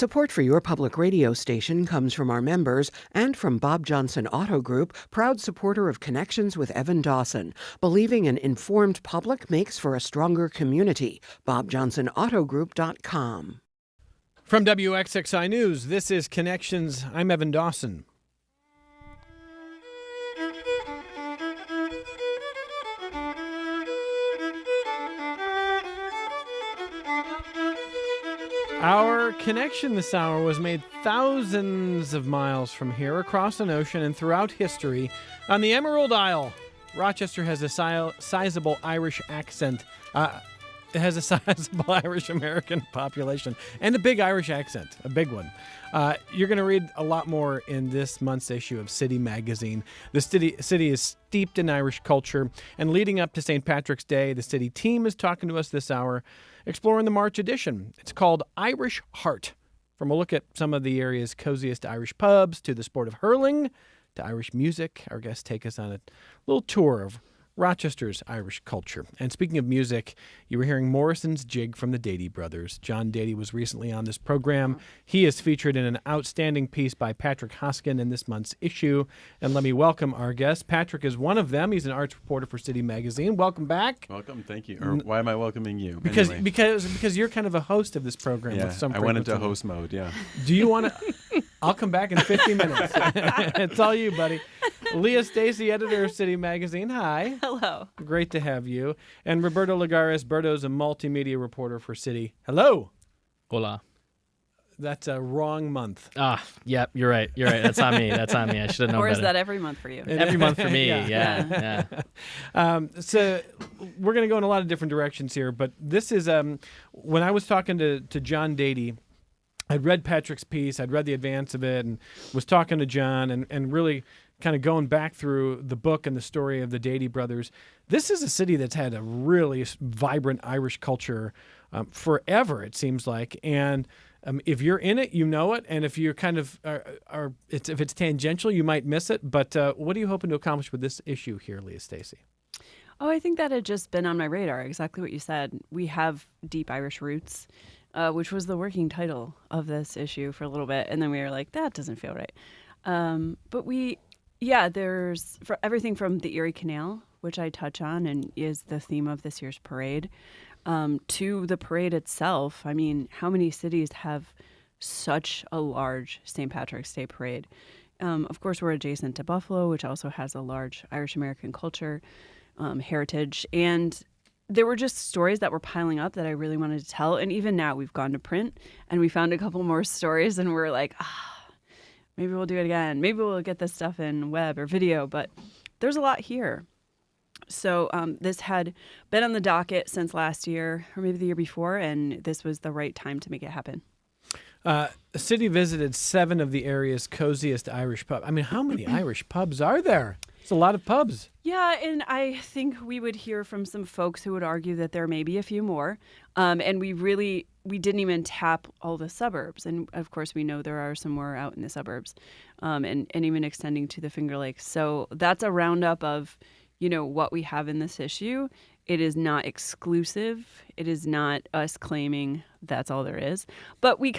Support for your public radio station comes from our members and from Bob Johnson Auto Group, proud supporter of Connections with Evan Dawson. Believing an informed public makes for a stronger community. BobJohnsonAutoGroup.com. From WXXI News, this is Connections. I'm Evan Dawson. Our connection this hour was made thousands of miles from here, across an ocean and throughout history, on the Emerald Isle. Rochester has a sizable Irish accent. It has a sizable Irish-American population and a big Irish accent, a big one. You're going to read a lot more in this month's issue of City Magazine. The city is steeped in Irish culture, and leading up to St. Patrick's Day, the city team is talking to us this hour, exploring the March edition. It's called Irish Heart. From a look at some of the area's coziest Irish pubs to the sport of hurling to Irish music, our guests take us on a little tour of Rochester's Irish culture. And speaking of music, you were hearing Morrison's Jig from the Dady Brothers. John Dady was recently on this program. He is featured in an outstanding piece by Patrick Hoskin in this month's issue. And let me welcome our guest. Patrick is one of them. He's an arts reporter for City Magazine. Welcome back. Welcome, thank you. Or why am I welcoming you? Because anyway? because you're kind of a host of this program. Yeah, with some I went into frequency. host mode, yeah. Do you want to? I'll come back in 50 minutes. It's all you, buddy. Leah Stacy, editor of City Magazine. Hi. Hello. Great to have you. And Roberto Lagares. Berto's a multimedia reporter for City. Hello. Hola. That's a wrong month. Yep, you're right. That's on me. I should have known Or is better. that every month for you? Every month for me? Yeah. Yeah. So we're going to go in a lot of different directions here, but this is when I was talking to John Dady, I'd read Patrick's piece, I'd read the advance of it, and was talking to John and really kind of going back through the book and the story of the Dady brothers. This is a city that's had a really vibrant Irish culture forever, it seems like. And if you're in it, you know it. And if you're kind of if it's tangential, you might miss it. But what are you hoping to accomplish with this issue here, Leah Stacy? Oh, I think that had just been on my radar. Exactly what you said. We have deep Irish roots, which was the working title of this issue for a little bit. And then we were like, that doesn't feel right. But there's for everything from the Erie Canal, which I touch on and is the theme of this year's parade, to the parade itself. I mean, how many cities have such a large St. Patrick's Day parade? Of course, we're adjacent to Buffalo, which also has a large Irish-American culture, heritage. And there were just stories that were piling up that I really wanted to tell. And even now, we've gone to print, and we found a couple more stories, and we're like, maybe we'll do it again. Maybe we'll get this stuff in web or video, but there's a lot here. So this had been on the docket since last year or maybe the year before, and this was the right time to make it happen. The city visited 7 of the area's coziest Irish pubs. I mean, how many Irish pubs are there? It's a lot of pubs. Yeah, and I think we would hear from some folks who would argue that there may be a few more. And we didn't even tap all the suburbs. And of course, we know there are some more out in the suburbs and even extending to the Finger Lakes. So that's a roundup of, what we have in this issue. It is not exclusive. It is not us claiming that's all there is. But we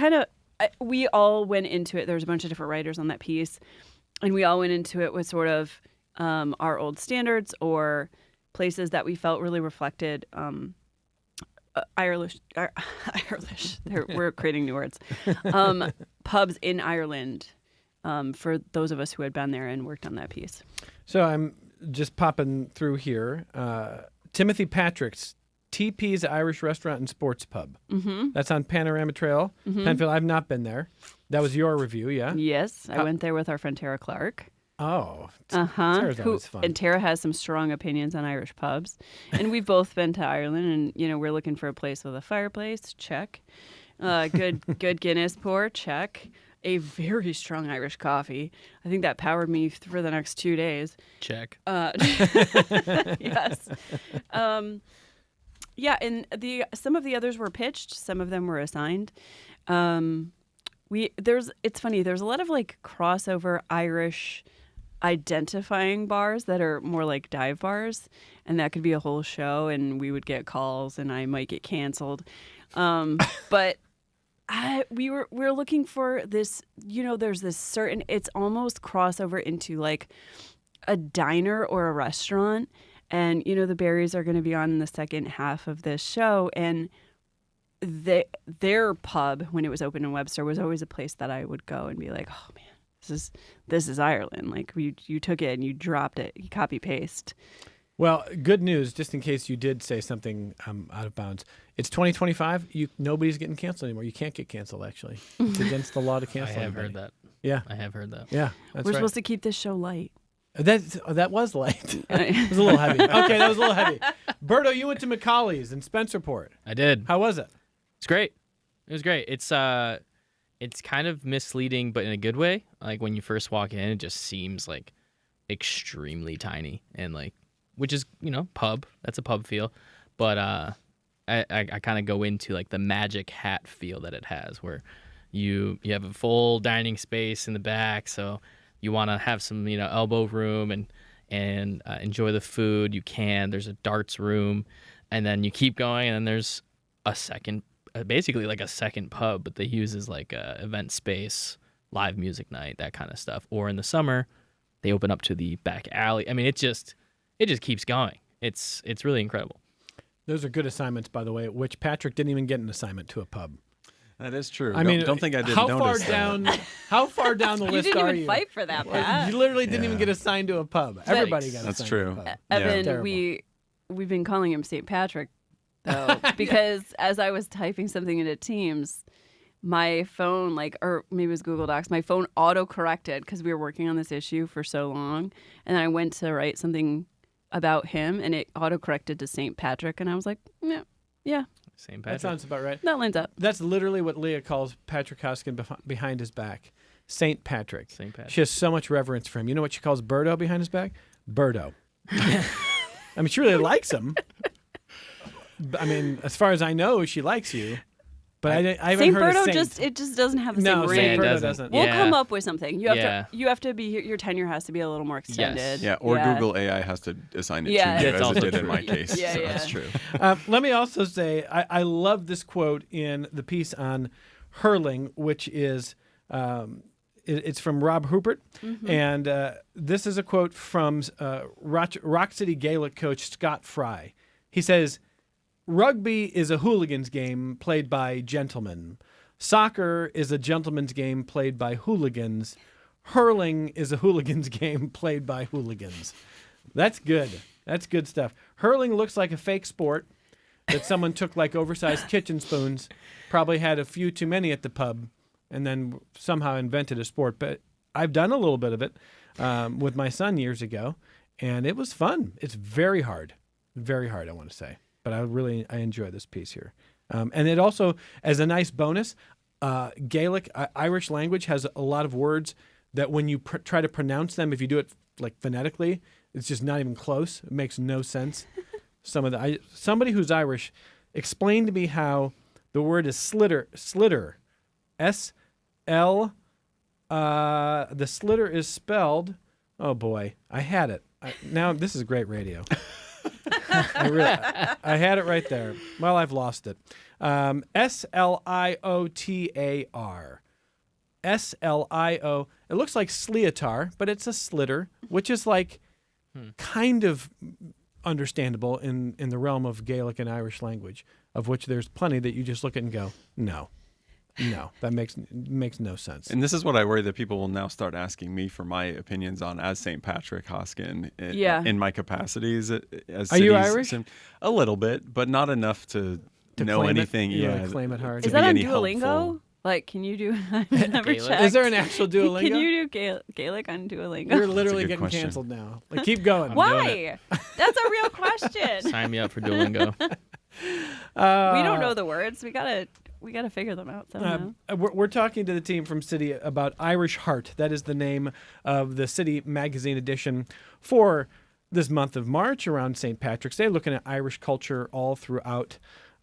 all went into it. There was a bunch of different writers on that piece. And we all went into it with sort of our old standards or places that we felt really reflected Irish. We're creating new words. Pubs in Ireland for those of us who had been there and worked on that piece. So I'm just popping through here. Timothy Patrick's TP's Irish Restaurant and Sports Pub. Mm-hmm. That's on Panorama Trail, Penfield. I've not been there. That was your review, yeah? Yes, I went there with our friend Tara Clark. Oh, Tara's always fun. And Tara has some strong opinions on Irish pubs. And we've both been to Ireland, and, we're looking for a place with a fireplace, check. Good Guinness pour, check. A very strong Irish coffee. I think that powered me for the next 2 days. Check. Yes. And some of the others were pitched. Some of them were assigned. It's funny. There's a lot of crossover Irish identifying bars that are more like dive bars, and that could be a whole show. And we would get calls, and I might get canceled. But We're looking for this, there's this certain, it's almost crossover into like a diner or a restaurant. And, the Berries are going to be on in the second half of this show. And their pub, when it was open in Webster, was always a place that I would go and be like, oh man, this is Ireland. Like you took it and you dropped it, you copy paste. Well, good news, just in case you did say something out of bounds. It's 2025. Nobody's getting canceled anymore. You can't get canceled, actually. It's against the law to I cancel have anybody. heard that. Yeah. I have heard that. Yeah, that's We're right. supposed to keep this show light. That was light. It was a little heavy. Okay, that was a little heavy. Berto, you went to Macaulay's in Spencerport. I did. How was it? It's great. It was great. It's kind of misleading, but in a good way. Like when you first walk in, it just seems like extremely tiny and like, which is pub. That's a pub feel, but I kind of go into like the Magic Hat feel that it has, where you have a full dining space in the back, so you want to have some elbow room and enjoy the food. You can. There's a darts room, and then you keep going, and then there's a second, basically like a second pub, but they use as like a event space, live music night, that kind of stuff. Or in the summer, they open up to the back alley. I mean, it just keeps going. It's really incredible. Those are good assignments, by the way, which Patrick didn't even get an assignment to a pub. That is true. I mean, don't think I did how notice How far down the You list didn't are even you? fight for that, Pat. You literally didn't even Yeah. get assigned to a pub. Everybody got That's assigned true. to a pub. Evan, Terrible. we've been calling him St. Patrick, though, because as I was typing something into Teams, my phone, or maybe it was Google Docs, my phone auto-corrected because we were working on this issue for so long. And then I went to write something about him, and it auto-corrected to St. Patrick. And I was like, yeah, Same That Patrick. sounds about right. that lines up. That's literally what Leah calls Patrick Hoskin behind his back. Saint Patrick. St. Patrick. She has so much reverence for him. You know what she calls Birdo behind his back? Birdo. I mean, she really likes him. I mean, as far as I know, she likes you. But I haven't St. heard of Berto Saint. just doesn't have the No, same Saint ring. Berto doesn't. doesn't. We'll Yeah. come up with something. Yeah. You have to be your tenure has to be a little more extended. Yeah, or Google AI has to assign it Yeah. to you, That's as also it did in true. my case. Yeah, so yeah. that's true. Let me also say I love this quote in the piece on hurling, which is it's from Rob Hubert, and this is a quote from Rock City Gaelic coach Scott Fry. He says, "Rugby is a hooligan's game played by gentlemen. Soccer is a gentleman's game played by hooligans. Hurling is a hooligan's game played by hooligans." That's good. That's good stuff. Hurling looks like a fake sport that someone took like oversized kitchen spoons, probably had a few too many at the pub, and then somehow invented a sport. But I've done a little bit of it with my son years ago, and it was fun. It's very hard, I want to say. But I enjoy this piece here. And it also, as a nice bonus, Gaelic, Irish language has a lot of words that when you try to pronounce them, if you do it like phonetically, it's just not even close. It makes no sense. Somebody who's Irish explained to me how the word is slitter, S-L. The slitter is spelled. Oh boy, I had it. Now this is great radio. I had it right there. Well, I've lost it. S-L-I-O-T-A-R. S-L-I-O. It looks like Sleatar, but it's a slitter, which is like kind of understandable in the realm of Gaelic and Irish language, of which there's plenty that you just look at and go, no, that makes no sense. And this is what I worry that people will now start asking me for my opinions on as St. Patrick Hoskin in my capacities as Are you cities. Irish? A little bit, but not enough to know claim it? anything. You Yeah, wanna claim it hard? to Is that be on any Duolingo? helpful. Like, can you do? I've never Gaelic? checked. Is there an actual Duolingo? Can you do Gaelic on Duolingo? You're literally good getting question. canceled now. Like, keep going. Why? That's a real question. Sign me up for Duolingo. We don't know the words. We gotta figure them out somehow. We're talking to the team from City about Irish Heart. That is the name of the City magazine edition for this month of March around St. Patrick's Day, looking at Irish culture all throughout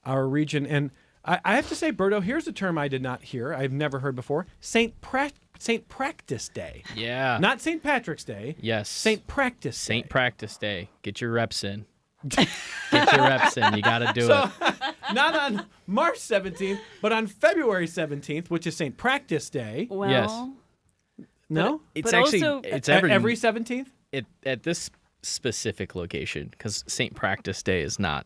our region. And I have to say, Berto, here's a term I did not hear. I've never heard before. St. Practice Day. Yeah. Not St. Patrick's Day. Yes. St. Practice Day. Saint Practice Day. Get your reps in. Get your reps in. You got to do it. Not on March 17th, but on February 17th, which is St. Practice Day. Well, Yes. No? It's But actually also- it's Every 17th? at this specific location because St. Practice Day is not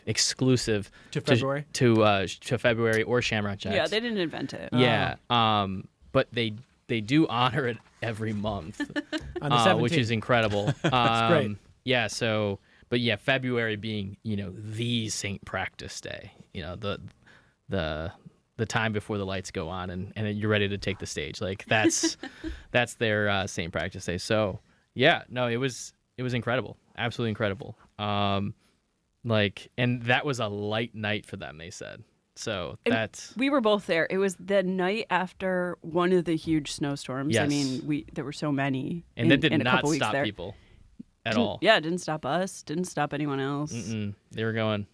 exclusive To February? to February or Shamrock Jacks. yeah, they didn't invent it. Yeah. But they do honor it every month, On the 17th. which is incredible. That's great. Yeah. So, but yeah, February being the St. Practice Day. The time before the lights go on and you're ready to take the stage. Like that's their St. Practice Day. So yeah, no, it was incredible, absolutely incredible. And that was a light night for them, they said. So that's We were both there. It was the night after one of the huge snowstorms. I Yes. mean, there were so many. and that did in a not couple weeks stop there. people at all. Yeah, it didn't stop us. Didn't stop anyone else. Mm-mm. They were going,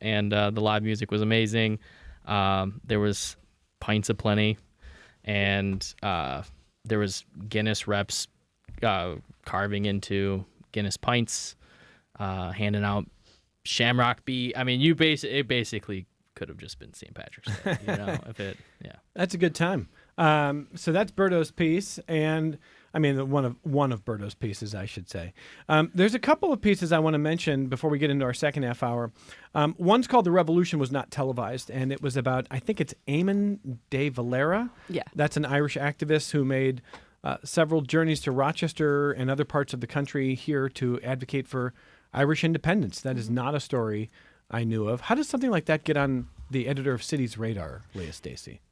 and the live music was amazing. There was pints aplenty, and there was Guinness reps carving into Guinness pints, handing out Shamrock Bee. I mean, it basically could have just been St. Patrick's Day, yeah. That's a good time. So that's Berto's piece, and I mean one of Berto's pieces, I should say. There's a couple of pieces I want to mention before we get into our second half hour. One's called "The Revolution Was Not Televised," and it was about, I think it's Eamon de Valera. Yeah. That's an Irish activist who made several journeys to Rochester and other parts of the country here to advocate for Irish independence. That is not a story I knew of. How does something like that get on the editor of City's radar, Leah Stacy?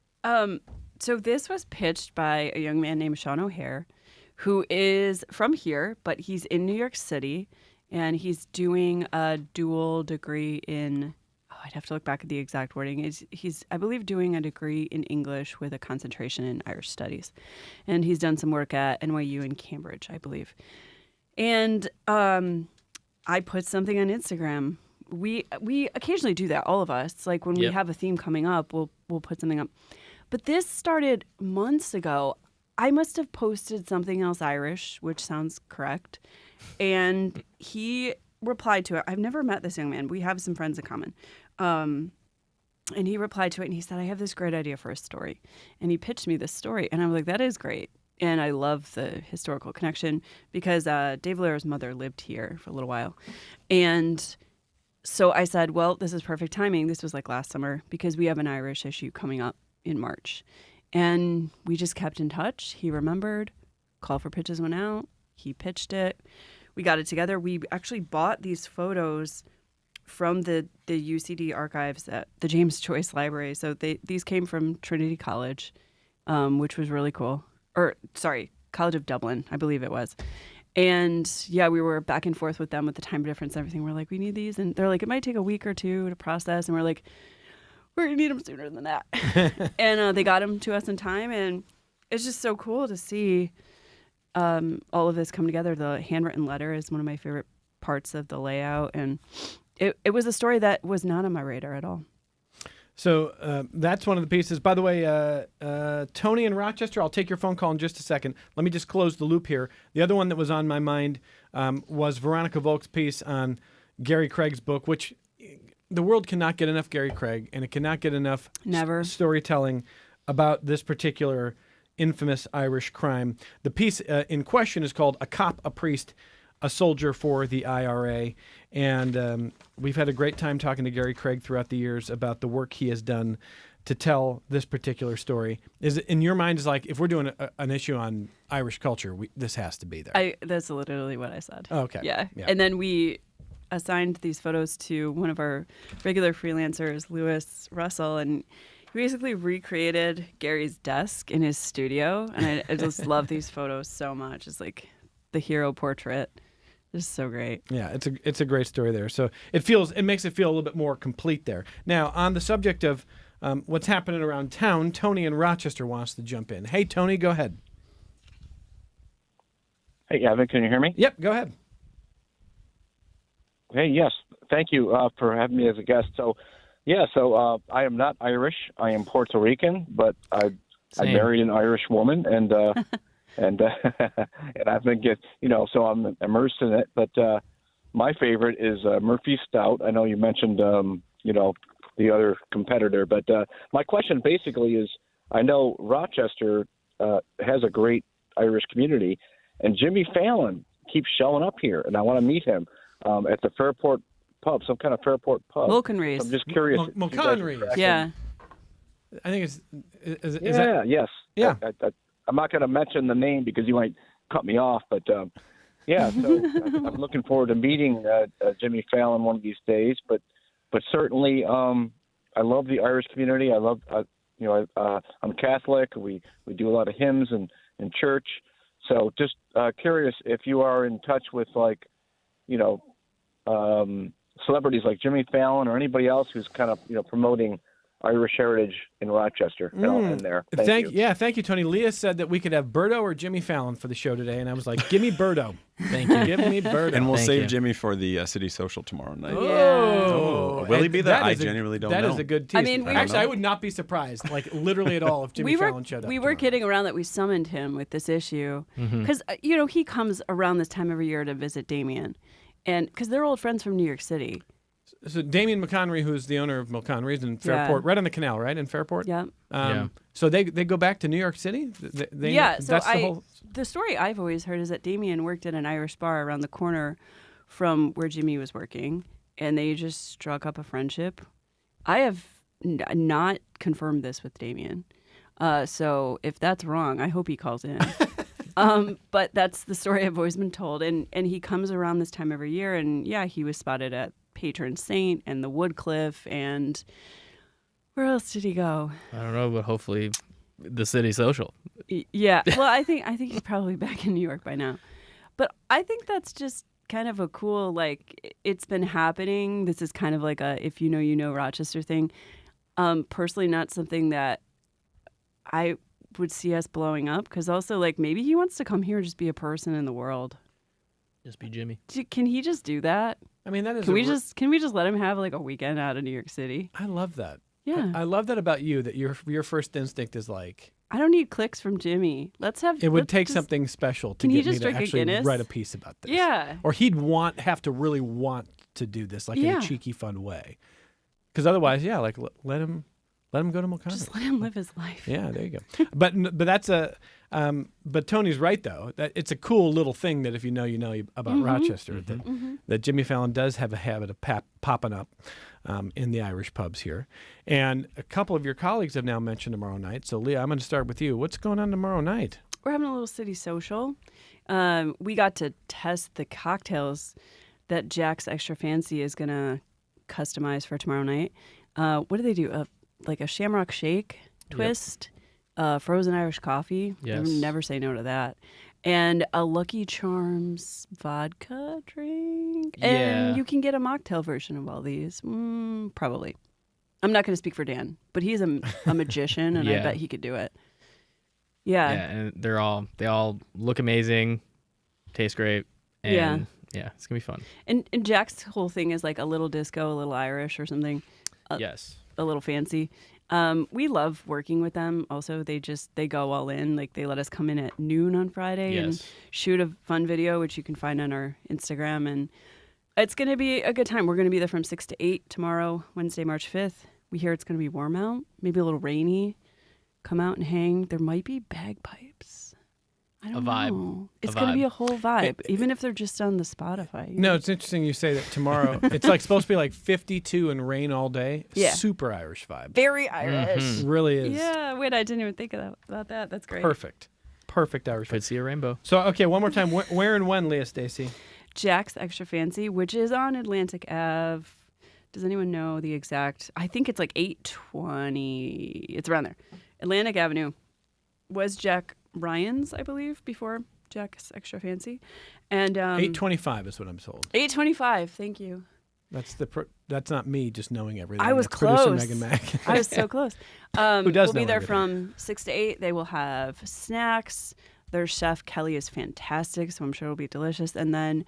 So this was pitched by a young man named Sean O'Hare, who is from here, but he's in New York City, and he's doing a dual degree in. I'd have to look back at the exact wording. He's I believe, doing a degree in English with a concentration in Irish studies, and he's done some work at NYU and Cambridge, I believe. And I put something on Instagram. We occasionally do that, all of us. Like when we Yep. have a theme coming up, we'll put something up. But this started months ago. I must have posted something else Irish, which sounds correct. And he replied to it. I've never met this young man. We have some friends in common. And he replied to it and he said, I have this great idea for a story. And he pitched me this story. And I was like, that is great. And I love the historical connection because Dave Valera's mother lived here for a little while. And so I said, well, this is perfect timing. This was like last summer because we have an Irish issue coming up in March. And we just kept in touch. He remembered. Call for pitches went out. He pitched it. We got it together. We actually bought these photos from the UCD archives at the James Joyce Library. So these came from Trinity College, which was really cool. College of Dublin, I believe it was. And yeah, we were back and forth with them with the time difference and everything. We're like, we need these. And they're like, it might take a week or two to process. And we're like, we're going to need them sooner than that. And they got them to us in time. And it's just so cool to see all of this come together. The handwritten letter is one of my favorite parts of the layout. And it was a story that was not on my radar at all. So that's one of the pieces. By the way, Tony in Rochester, I'll take your phone call in just a second. Let me just close the loop here. The other one that was on my mind was Veronica Volk's piece on Gary Craig's book, which the world cannot get enough Gary Craig, and it cannot get enough storytelling about this particular infamous Irish crime. The piece in question is called A Cop, a Priest, a Soldier for the IRA. And we've had a great time talking to Gary Craig throughout the years about the work he has done to tell this particular story. Is it, in your mind, is like, if we're doing an issue on Irish culture, this has to be there? That's literally what I said. Oh, okay. Yeah. And then we assigned these photos to one of our regular freelancers, Lewis Russell, and he basically recreated Gary's desk in his studio. And I just love these photos so much. It's like the hero portrait. It's so great. Yeah, it's a great story there. So it makes it feel a little bit more complete there. Now, on the subject of what's happening around town, Tony in Rochester wants to jump in. Hey, Tony, go ahead. Hey, Evan, can you hear me? Yep, go ahead. Hey, yes. Thank you for having me as a guest. So I am not Irish. I am Puerto Rican, but I married an Irish woman, and and and I've been so I'm immersed in it. But my favorite is Murphy Stout. I know you mentioned the other competitor, but my question basically is, I know Rochester has a great Irish community, and Jimmy Fallon keeps showing up here, and I want to meet him at the Fairport pub, some kind of Fairport pub. Mulconrees. I'm just curious. Mulconrees. Yeah. I think it's. Is Yeah. that, Yes. Yeah. I'm not going to mention the name because you might cut me off, but yeah. So I'm looking forward to meeting Jimmy Fallon one of these days. But certainly, I love the Irish community. I love. I'm Catholic. We do a lot of hymns in church. So just curious if you are in touch with celebrities like Jimmy Fallon or anybody else who's kind of promoting Irish heritage in Rochester. In there. Thank you. Thank you, Tony. Leah said that we could have Birdo or Jimmy Fallon for the show today, and I was like, give me Birdo. Thank you. Give me Birdo. And we'll Thank save you. Jimmy for the city social tomorrow night. Oh, Will he be there? I is genuinely don't That know. is a good tease. I mean, I would not be surprised, like literally at all, if Jimmy Fallon showed up. We were tomorrow. kidding around that we summoned him with this issue because he comes around this time every year to visit Damien, and because they're old friends from New York City. So Damien McConry, who's the owner of Mulconrees in Fairport, right on the canal, right in Fairport. Yeah. So they go back to New York City. The story I've always heard is that Damien worked at an Irish bar around the corner from where Jimmy was working, and they just struck up a friendship. I have not confirmed this with Damien, so if that's wrong, I hope he calls in. But that's the story I've always been told, and he comes around this time every year, and yeah, he was spotted at Patron Saint and the Woodcliff, and where else did he go? I don't know, but hopefully the city social. Yeah. Well, I think he's probably back in New York by now. But I think that's just kind of a cool, it's been happening. This is kind of like a if you know Rochester thing. Personally, not something that I would see us blowing up, because also maybe he wants to come here and just be a person in the world. Just be Jimmy. Can he just do that? I mean, that is. Can we just let him have a weekend out of New York City? I love that. Yeah. I love that about you. That your first instinct is like. I don't need clicks from Jimmy. It would take something special to get me to actually write a piece about this. Yeah. Or he'd have to really want to do this, in a cheeky, fun way. Because otherwise, let him go to Mulconrees. Just let him live his life. Yeah, there you go. But that's but Tony's right though. That it's a cool little thing that if you know about Rochester, that Jimmy Fallon does have a habit of popping up in the Irish pubs here. And a couple of your colleagues have now mentioned tomorrow night. So Leah, I'm going to start with you. What's going on tomorrow night? We're having a little city social. We got to test the cocktails that Jack's Extra Fancy is going to customize for tomorrow night. What do they do? A Shamrock Shake twist, frozen Irish coffee. Yes. Never say no to that. And a Lucky Charms vodka drink. Yeah. And you can get a mocktail version of all these. Probably. I'm not going to speak for Dan, but he's a magician, and I bet he could do it. Yeah. Yeah, and they all look amazing, taste great, and it's gonna be fun. And Jack's whole thing is a little disco, a little Irish or something. Yes. A little fancy. We love working with them. Also, they go all in. They let us come in at noon on Friday and shoot a fun video, which you can find on our Instagram. And it's going to be a good time. We're going to be there from 6 to 8 tomorrow, Wednesday, March 5th. We hear it's going to be warm out, maybe a little rainy. Come out and hang. There might be bagpipes. I don't know. It's going to be a whole vibe, even if they're just on the Spotify. No, it's interesting you say that tomorrow. It's supposed to be 52 and rain all day. Yeah. Super Irish vibe. Very Irish. Really is. Yeah, wait, I didn't even think about that. That's great. Perfect Irish vibe. Could see a rainbow. So, okay, one more time. Where and when, Leah Stacy? Jack's Extra Fancy, which is on Atlantic Ave. Does anyone know the exact? I think it's 820. It's around there. Atlantic Avenue was Jack Ryan's, I believe, before Jack's Extra Fancy. And 825 is what I'm told. 825. Thank you. That's not me just knowing everything. I was That's close. Producer Megan Mack. I was so close. Who does We'll know be there everything. from 6 to 8. They will have snacks. Their chef, Kelly, is fantastic, so I'm sure it'll be delicious. And then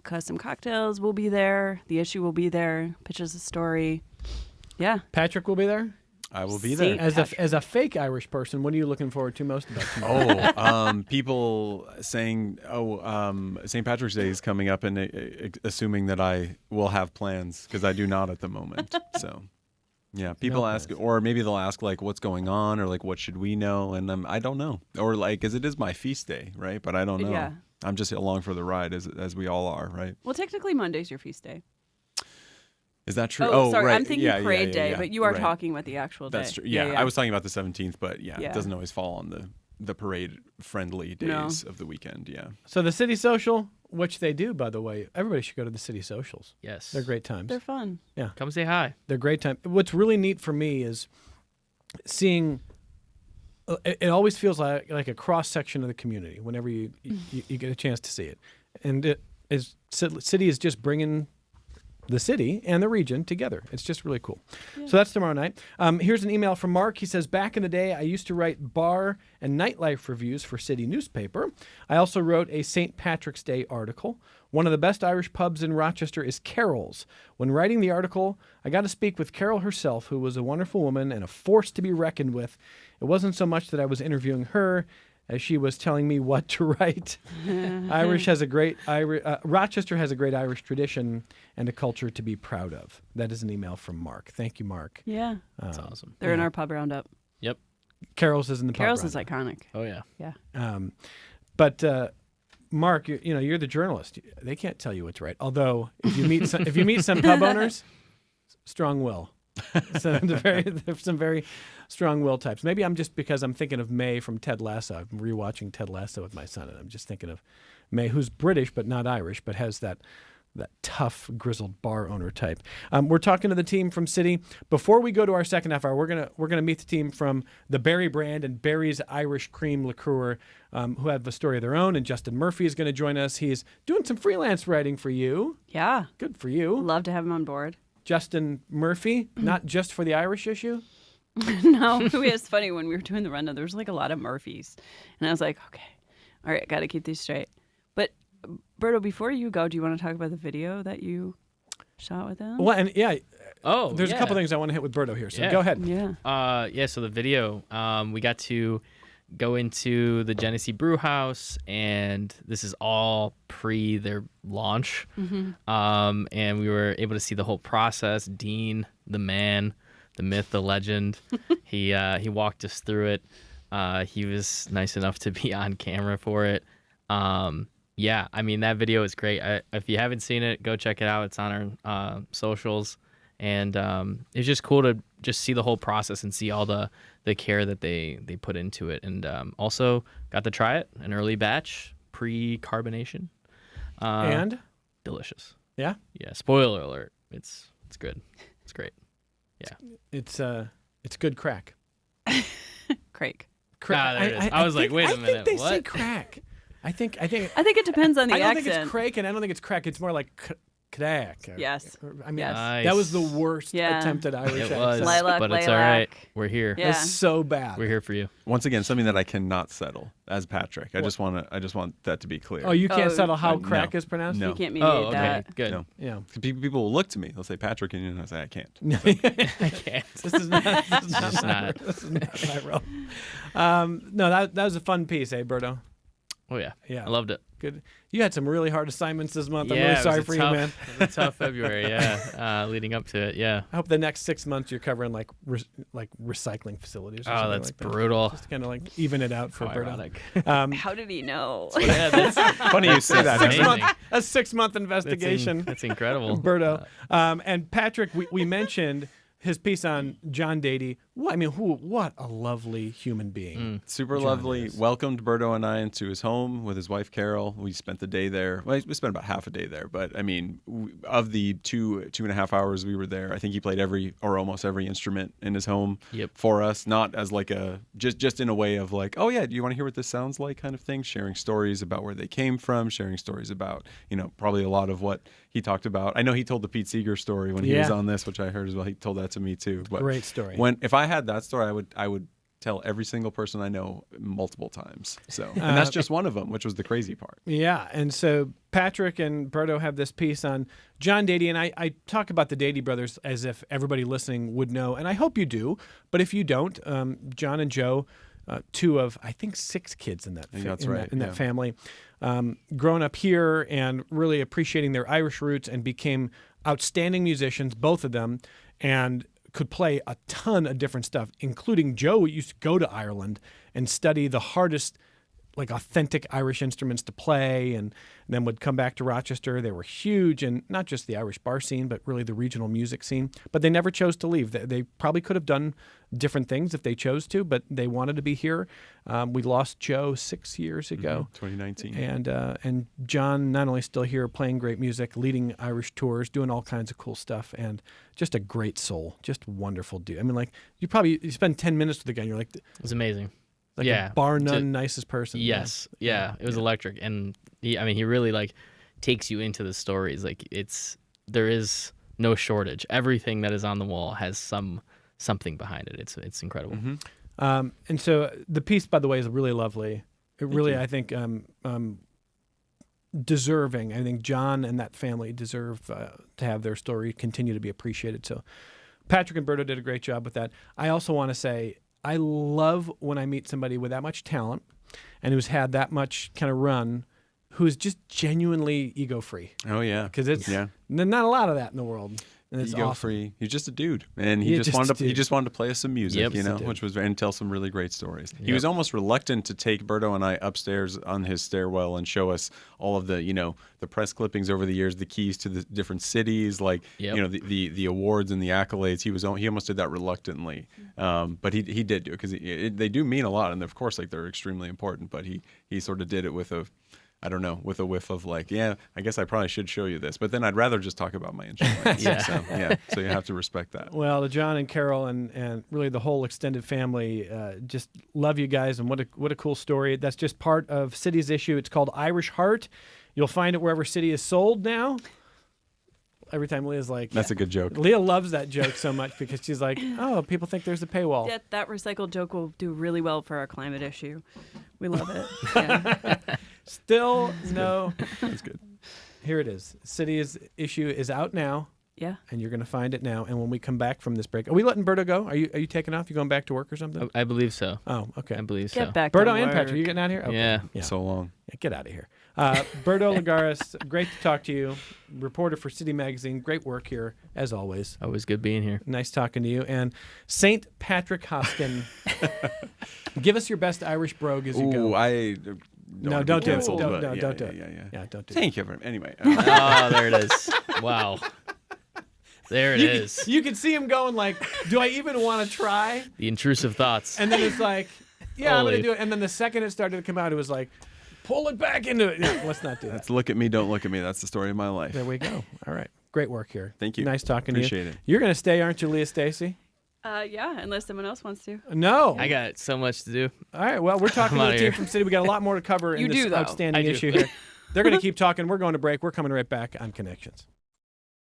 custom cocktails will be there. The issue will be there. Pitches a story. Yeah. Patrick will be there? I will be Saint there. As a fake Irish person, what are you looking forward to most about tomorrow? People saying, St. Patrick's Day is coming up, and assuming that I will have plans, because I do not at the moment. So, yeah, people ask, or maybe they'll ask, like, what's going on, or like, what should we know? And I don't know. Or like, because it is my feast day, right? But I don't know. Yeah. I'm just along for the ride, as we all are, right? Well, technically, Monday's your feast day. Is that true? Oh, sorry. Right. I'm thinking parade day, but you are right. talking about the actual day. That's true. Yeah, I was talking about the 17th, but it doesn't always fall on the parade-friendly days of the weekend, yeah. So the City Social, which they do, by the way, everybody should go to the City Socials. Yes. They're great times. They're fun. Yeah. Come say hi. They're great time. What's really neat for me is seeing. It always feels like a cross section of the community whenever you get a chance to see it, and City is just bringing the city and the region together. It's just really cool. Yeah. So that's tomorrow night. Here's an email from Mark. He says, back in the day, I used to write bar and nightlife reviews for City newspaper. I also wrote a St. Patrick's Day article. One of the best Irish pubs in Rochester is Carol's. When writing the article, I got to speak with Carol herself, who was a wonderful woman and a force to be reckoned with. It wasn't so much that I was interviewing her as she was telling me what to write. Rochester has a great Irish tradition and a culture to be proud of. That is an email from Mark. Thank you, Mark. Yeah. That's awesome. They're in our pub roundup. Yep. Carol's is in the pub Carol's roundup. is iconic. Oh, yeah. Yeah. But Mark, you're the journalist. They can't tell you what's right. Although if you meet some pub owners, strong will. So there's some very strong will types. Maybe I'm just because I'm thinking of May from Ted Lasso. I'm rewatching Ted Lasso with my son, and I'm just thinking of May, who's British but not Irish, but has that tough, grizzled bar owner type. We're talking to the team from City. Before we go to our second half hour, we're gonna meet the team from the Berry brand and Berry's Irish Cream Liqueur, who have a story of their own. And Justin Murphy is going to join us. He's doing some freelance writing for you. Yeah. Good for you. Love to have him on board. Justin Murphy, not just for the Irish issue. No, it was funny when we were doing the rundown. There was like a lot of Murphys, and I was like, okay, all right, got to keep these straight. But Berto, before you go, do you want to talk about the video that you shot with them? Well, and there's a yeah. couple things I want to hit with Berto here. So Yeah. go ahead. Yeah. So the video, we got to go into the Genesee Brew House, and this is all pre their launch. And we were able to see the whole process. Dean, the man, the myth, the legend, he walked us through it. He was nice enough to be on camera for it. Yeah, I mean, that video is great. If you haven't seen it, go check it out. It's on our socials. And it's just cool to just see the whole process and see all the care that they put into it. And also got to try it, an early batch, pre-carbonation. And? Delicious. Yeah? Yeah, spoiler alert. It's good. It's great. Yeah. It's good crack. Craig. There it is. I was like, wait a minute, I think they what? say crack. I think I think it depends on the I don't accent. think it's crack, and I don't think it's crack. It's more like crack. Yes. I mean, Yes. that was the Nice. worst Yeah. attempt at Irish It accent. was, Lilac, but it's all right. lilac. We're here. Yeah. It's so bad. We're here for you. Once again, something that I cannot settle as Patrick. I just want that to be clear. Oh, you can't Oh, settle how no. crack is pronounced? No. You can't mediate Oh, okay. that. Good. No. Yeah. People will look to me. They'll say Patrick, and I say I can't. I can't. This is not. Just not. This is not my role. No, that was a fun piece, eh, Berto? Oh, yeah. Yeah. I loved it. Good. You had some really hard assignments this month. I'm Yeah, really it was sorry a for tough- you, man. It was a tough February, yeah. Leading up to it, yeah. I hope the next 6 months you're covering like recycling facilities. Or Oh, something that's like that. brutal. Just kind of like even it out for How Berto. ironic. How did he know? Yeah, that's Funny you say that. That's amazing. A 6 month investigation. That's incredible. Berto. And Patrick, we mentioned his piece on John Dady. What a lovely human being. Super John lovely. is. Welcomed Berto and I into his home with his wife Carol. We spent the day there. Well, we spent about half a day there, but I mean, of the 2.5 hours we were there, I think he played almost every instrument in his home for us. Not as like just in a way of like, oh yeah, do you want to hear what this sounds like kind of thing? Sharing stories about where they came from, sharing stories about probably a lot of what he talked about. I know he told the Pete Seeger story when he was on this, which I heard as well. He told that to me too. But Great story. If I had that story, I would tell every single person I know multiple times. So, and that's just one of them, which was the crazy part. Yeah, and so Patrick and Berto have this piece on John Dady, and I talk about the Dady brothers as if everybody listening would know, and I hope you do. But if you don't, John and Joe, two of I think 6 kids in that that family, growing up here and really appreciating their Irish roots, and became outstanding musicians, both of them, and could play a ton of different stuff, including Joe used to go to Ireland and study the hardest, like authentic Irish instruments to play, and then would come back to Rochester. They were huge in not just the Irish bar scene, but really the regional music scene. But they never chose to leave. They probably could have done different things if they chose to, but they wanted to be here. We lost Joe 6 years ago, 2019, and John not only still here playing great music, leading Irish tours, doing all kinds of cool stuff, and just a great soul, just wonderful dude. I mean, like you spend 10 minutes with the guy, and you're like, It was amazing. like a bar none nicest person. Yes. Yeah. It was electric. And he really like takes you into the stories. Like there is no shortage. Everything that is on the wall has something behind it. It's incredible. And so the piece, by the way, is really lovely. It really, I think, deserving. I think John and that family deserve to have their story continue to be appreciated. So Patrick and Berto did a great job with that. I also want to say, I love when I meet somebody with that much talent and who's had that much kind of run, who's just genuinely ego-free. Oh yeah, Because it's not a lot of that in the world. And it's awesome. Ego-free. He's just a dude, and he just wanted to play us some music, Yep. which was and tell some really great stories. He was almost reluctant to take Berto and I upstairs on his stairwell and show us all of the the press clippings over the years, the keys to the different cities, like the awards and the accolades. He almost did that reluctantly, but he did do it because they do mean a lot, and of course like they're extremely important. But he sort of did it with a whiff of like, I guess I probably should show you this, but then I'd rather just talk about my instruments. So you have to respect that. Well, to John and Carol and really the whole extended family, just love you guys, and what a cool story. That's just part of City's issue. It's called Irish Heart. You'll find it wherever City is sold now. Every time Leah's like... That's a good joke. Leah loves that joke so much because she's like, oh, people think there's a paywall. Yeah, that recycled joke will do really well for our climate issue. We love it. Yeah. Still no... That's good. Here it is. City's issue is out now. Yeah. And you're going to find it now. And when we come back from this break... Are we letting Berto go? Are you taking off? You going back to work or something? I believe so. Oh, okay. I believe Get so. back to Berto work. and Patrick, are you getting out of here? Okay. Yeah. So long. Yeah, get out of here. Berto Lagares, great to talk to you. Reporter for City Magazine. Great work here, as always. Always good being here. Nice talking to you. And St. Patrick Hoskin, give us your best Irish brogue as you go. No, don't do it. canceled, Don't but do it. Yeah, Don't do it. Thank you very Anyway. Oh, there it is. Wow. There it is. You can see him going like, do I even want to try? The intrusive thoughts. And then it's like, yeah, I'm going to Holy. do it. And then the second it started to come out, it was like, pull it back into it. No, let's not do that. That's look at me, don't look at me. That's the story of my life. There we go. All right. Great work here. Thank you. Nice talking to you. Appreciate it. You're going to stay, aren't you, Leah Stacy? Yeah, unless someone else wants to. No. I got so much to do. All right. Well, we're talking to I'm the outta team here. from City. We got a lot more to cover in You this do, though. outstanding I do. issue here. They're going to keep talking. We're going to break. We're coming right back on Connections.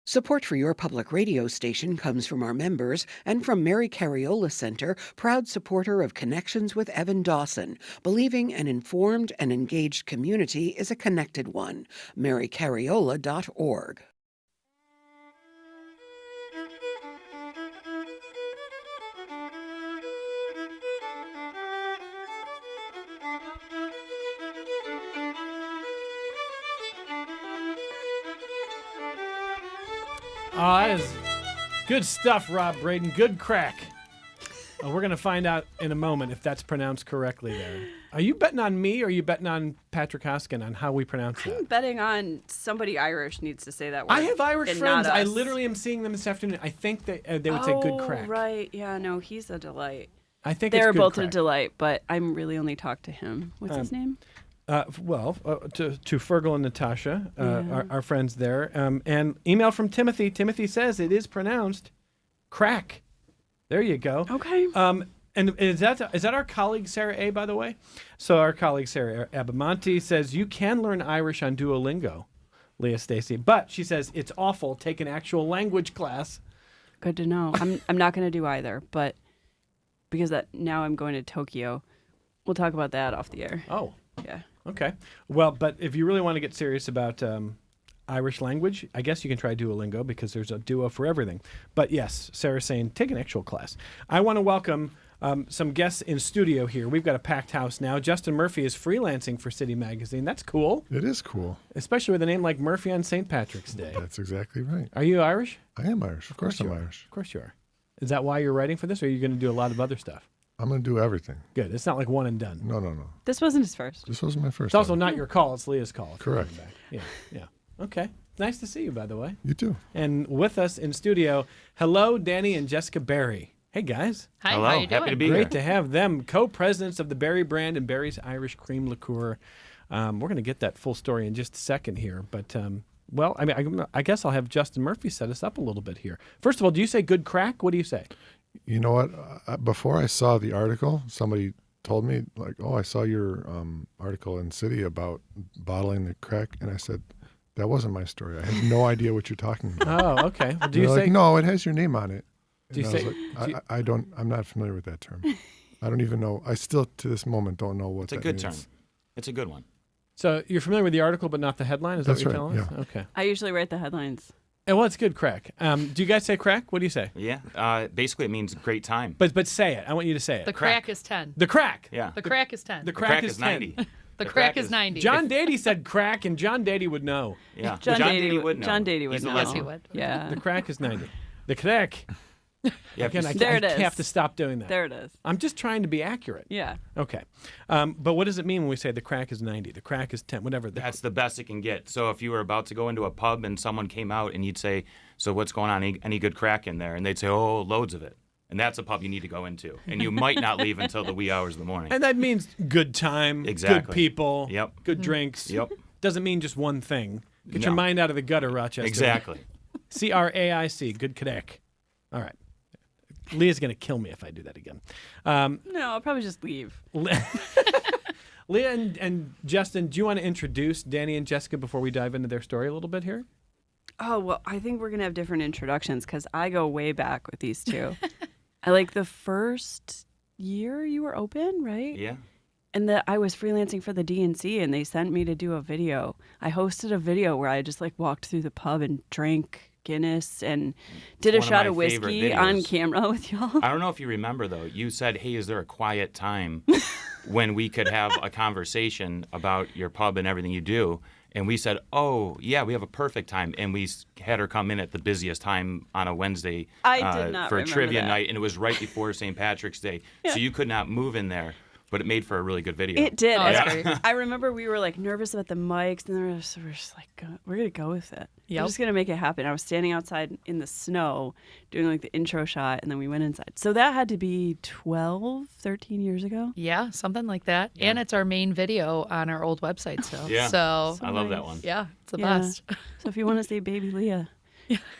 Support for your public radio station comes from our members and from Mary Cariola Center, proud supporter of Connections with Evan Dawson, believing an informed and engaged community is a connected one. marycariola.org. Oh, that is good stuff, Rob Braden. Good crack. We're going to find out in a moment if that's pronounced correctly there. Are you betting on me or are you betting on Patrick Hoskin on how we pronounce that? I'm betting on somebody Irish needs to say that word. I have Irish and friends. not I us. literally am seeing them this afternoon. I think they would say good crack. Right. Yeah, no, he's a delight. I think They're it's good both crack. a delight, but I'm really only talked to him. What's his name? To Fergal and Natasha, our friends there. And email from Timothy. Timothy says it is pronounced crack. There you go. Okay. And is that our colleague Sarah A, by the way? So our colleague Sarah Abamonte says you can learn Irish on Duolingo, Leah Stacy. But she says it's awful. Take an actual language class. Good to know. I'm not going to do either, but because now I'm going to Tokyo. We'll talk about that off the air. Oh, Yeah. okay. Well, but if you really want to get serious about Irish language, I guess you can try Duolingo because there's a Duo for everything. But yes, Sarah's saying take an actual class. I want to welcome some guests in studio here. We've got a packed house now. Justin Murphy is freelancing for City Magazine. That's cool, It is cool. especially with a name like Murphy on St. Patrick's Day. That's exactly right. Are you Irish? I am Irish. Of course I'm you are. Irish. Of course you are. Is that why you're writing for this, or are you going to do a lot of other stuff? I'm going to do everything. Good. It's not like one and done. No. This wasn't his first. This was my first. It's also time. not your call. It's Leah's call. if you're Correct. going back. Yeah. Okay. Nice to see you, by the way. You too. And with us in studio, hello, Danny and Jessica Berry. Hey, guys. Hi, Hello, how you happy to doing? be Great here. to have them, co-presidents of the Berry brand and Berry's Irish Cream Liqueur. We're going to get that full story in just a second here. But, well, I mean, I guess I'll have Justin Murphy set us up a little bit here. First of all, do you say good crack? What do you say? You know what? Before I saw the article, somebody told me, like, oh, I saw your article in City about bottling the crack. And I said, that wasn't my story. I had no idea what you're talking about. Oh, okay. Well, do They're you like, say no, it has your name on it. Do you And I was say- like, do you- I don't, I'm not familiar with that term. I don't even know. I still, to this moment, don't know what It's a that good means. term. It's a good one. so? You're familiar with the article, but not the headline? Is That's that what you're right, telling us? Okay. I usually write the headlines. Well, it's good crack. Do you guys say crack? What do you say? Yeah. Basically, it means great time. But say it. I want you to say it. The crack is 10. The crack. Yeah. The crack is 10. The The crack, is 10. 90. The crack is 90. John Dady said crack, and John Dady would know. Yeah. John Dady Dady would know. John Dady would He's a know. Yes, he legend. would. Yeah. The crack is 90. The crack. Yeah, Again, I There it is. have to stop doing that. There it is. I'm just trying to be accurate. Yeah. Okay. But what does it mean when we say the crack is 90? The crack is 10, whatever. that's the best it can get. So if you were about to go into a pub and someone came out and you'd say, so what's going on? Any good crack in there? And they'd say, oh, loads of it. And that's a pub you need to go into. And you might not leave until the wee hours of the morning. And that means good time, good Exactly. people, Yep. good drinks. Yep. Doesn't mean just one thing. Get your No. mind out of the gutter, Rochester. Exactly. CRAIC, good crack. All right. Leah's going to kill me if I do that again. No, I'll probably just leave. Leah and Justin, do you want to introduce Danny and Jessica before we dive into their story a little bit here? Oh, well, I think we're going to have different introductions because I go way back with these two. I like the first year you were open, right? Yeah. And I was freelancing for the DNC and they sent me to do a video. I hosted a video where I just like walked through the pub and drank Guinness and did a one of shot my of favorite whiskey on videos. camera with y'all. I don't know if you remember, though. You said, hey, is there a quiet time when we could have a conversation about your pub and everything you do? And we said, oh, yeah, we have a perfect time. And we had her come in at the busiest time on a Wednesday I did not for a remember trivia that. night. And it was right before St. Patrick's Day. So you could not move in there. But it made for a really good video. It did. Oh, I- that's great. I remember we were like nervous about the mics, and then we're just like, we're gonna go with it. We're Yep. just gonna make it happen. I was standing outside in the snow doing like the intro shot, and then we went inside. So that had to be 12, 13 years ago. Yeah, something like that. And it's our main video on our old website still. Yeah. So, I love that one. yeah, it's the Yeah. best. So if you want to see Baby Leah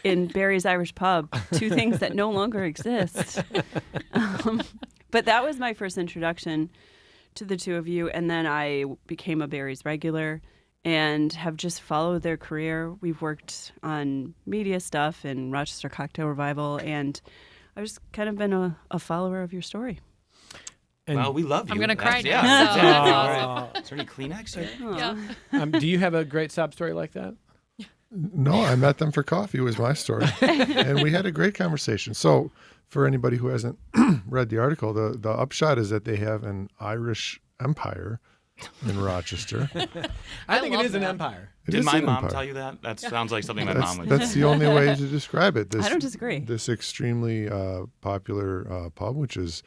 in Barry's Irish Pub, two things that no longer exist. But that was my first introduction to the two of you, and then I became a Barry's regular and have just followed their career. We've worked on media stuff and Rochester Cocktail Revival, and I've just kind of been a follower of your story. And, Well, we love you. I'm gonna cry That's- now, Yeah, so exactly. that's awesome. Is there any Kleenex here? Yeah. do you have a great sob story like that? No, I met them for coffee was my story. And we had a great conversation. So for anybody who hasn't read the article, the upshot is that they have an Irish empire in Rochester. I think it love is an that. empire. It Did is my an mom empire. tell you that? That sounds like something my That's, mom would that's say. the only way to describe it. I don't disagree. This extremely popular pub, which is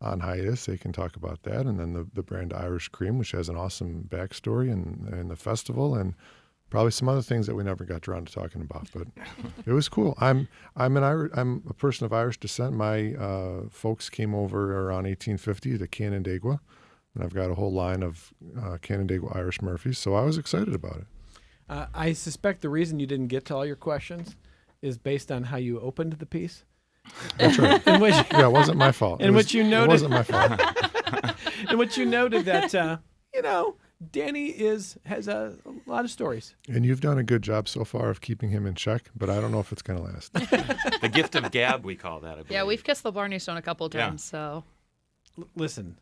on hiatus. They can talk about that. And then the brand Irish Cream, which has an awesome backstory and the festival and probably some other things that we never got around to talking about. But it was cool. I'm a person of Irish descent. My folks came over around 1850 to Canandaigua, and I've got a whole line of Canandaigua Irish Murphys. So I was excited about it. I suspect the reason you didn't get to all your questions is based on how you opened the piece. That's right. In which, Yeah, it wasn't my fault. In which you It noted- wasn't my fault. in which you noted that, Danny has a lot of stories. And you've done a good job so far of keeping him in check, but I don't know if it's going to last. The gift of gab, we call that. I believe. Yeah, we've kissed the Barney Stone a couple of Yeah. times, so listen,